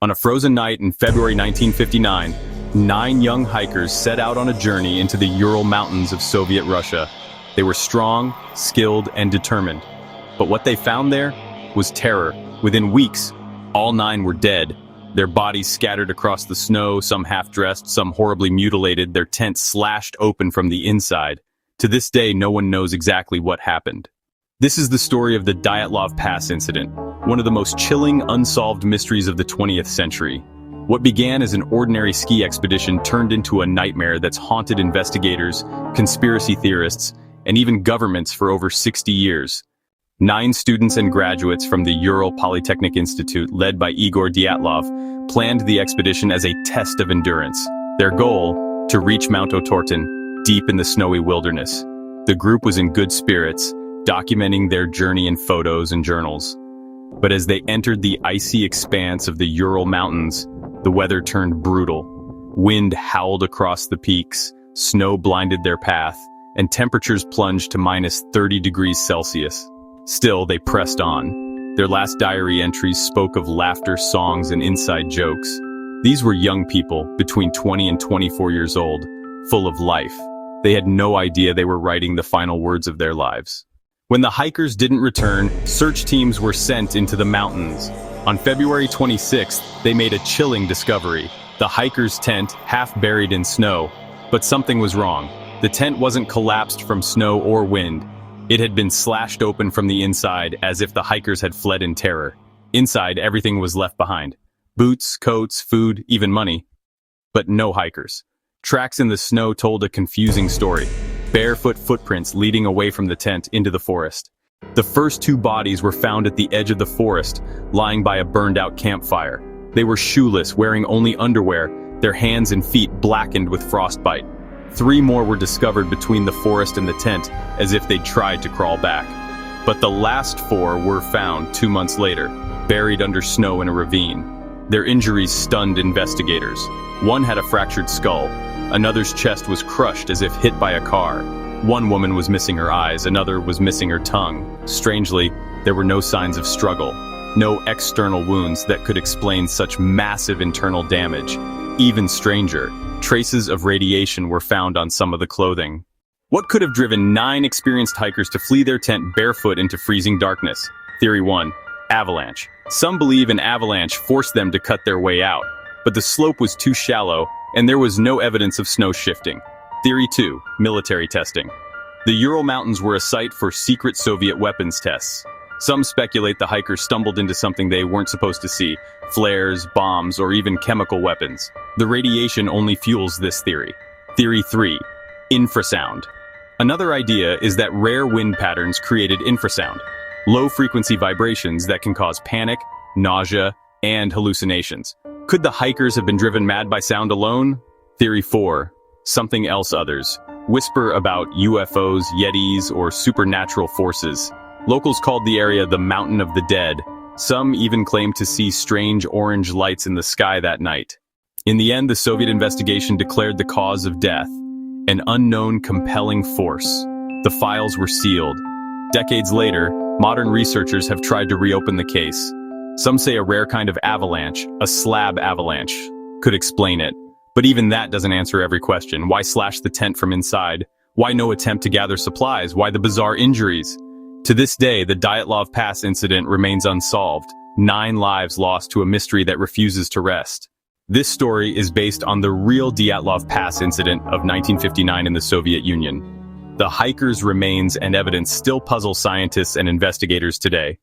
On a frozen night in February 1959, 9 young hikers set out on a journey into the Ural Mountains of Soviet Russia. They were strong, skilled, and determined. But what they found there was terror. Within weeks, all 9 were dead. Their bodies scattered across the snow, some half-dressed, some horribly mutilated, their tents slashed open from the inside. To this day, no one knows exactly what happened. This is the story of the Dyatlov Pass Incident, one of the most chilling, unsolved mysteries of the 20th century. What began as an ordinary ski expedition turned into a nightmare that's haunted investigators, conspiracy theorists, and even governments for over 60 years. 9 students and graduates from the Ural Polytechnic Institute, led by Igor Dyatlov, planned the expedition as a test of endurance. Their goal, to reach Mount Otorten, deep in the snowy wilderness. The group was in good spirits, documenting their journey in photos and journals. But as they entered the icy expanse of the Ural Mountains, the weather turned brutal. Wind howled across the peaks, snow blinded their path, and temperatures plunged to minus 30 degrees Celsius. Still, they pressed on. Their last diary entries spoke of laughter, songs, and inside jokes. These were young people, between 20 and 24 years old, full of life. They had no idea they were writing the final words of their lives. When the hikers didn't return, search teams were sent into the mountains. On February 26th, they made a chilling discovery. The hikers' tent, half buried in snow. But something was wrong. The tent wasn't collapsed from snow or wind. It had been slashed open from the inside, as if the hikers had fled in terror. Inside, everything was left behind. Boots, coats, food, even money. But no hikers. Tracks in the snow told a confusing story. Barefoot footprints leading away from the tent into the forest. The first 2 bodies were found at the edge of the forest, lying by a burned-out campfire. They were shoeless, wearing only underwear, their hands and feet blackened with frostbite. 3 more were discovered between the forest and the tent, as if they'd tried to crawl back. But the last 4 were found 2 months later, buried under snow in a ravine. Their injuries stunned investigators. One had a fractured skull. Another's chest was crushed as if hit by a car. One woman was missing her eyes, another was missing her tongue. Strangely, there were no signs of struggle, no external wounds that could explain such massive internal damage. Even stranger, traces of radiation were found on some of the clothing. What could have driven 9 experienced hikers to flee their tent barefoot into freezing darkness? Theory 1. Avalanche. Some believe an avalanche forced them to cut their way out, but the slope was too shallow and there was no evidence of snow shifting. Theory 2. Military testing. The Ural Mountains were a site for secret Soviet weapons tests. Some speculate the hikers stumbled into something they weren't supposed to see, flares, bombs, or even chemical weapons. The radiation only fuels this theory. Theory 3. Infrasound. Another idea is that rare wind patterns created infrasound, low-frequency vibrations that can cause panic, nausea, and hallucinations. Could the hikers have been driven mad by sound alone? Theory 4. Something else others. Whisper about UFOs, yetis, or supernatural forces. Locals called the area the Mountain of the Dead. Some even claimed to see strange orange lights in the sky that night. In the end, the Soviet investigation declared the cause of death an unknown compelling force. The files were sealed. Decades later, modern researchers have tried to reopen the case. Some say a rare kind of avalanche, a slab avalanche, could explain it. But even that doesn't answer every question. Why slash the tent from inside? Why no attempt to gather supplies? Why the bizarre injuries? To this day, the Dyatlov Pass incident remains unsolved. 9 lives lost to a mystery that refuses to rest. This story is based on the real Dyatlov Pass incident of 1959 in the Soviet Union. The hikers' remains and evidence still puzzle scientists and investigators today.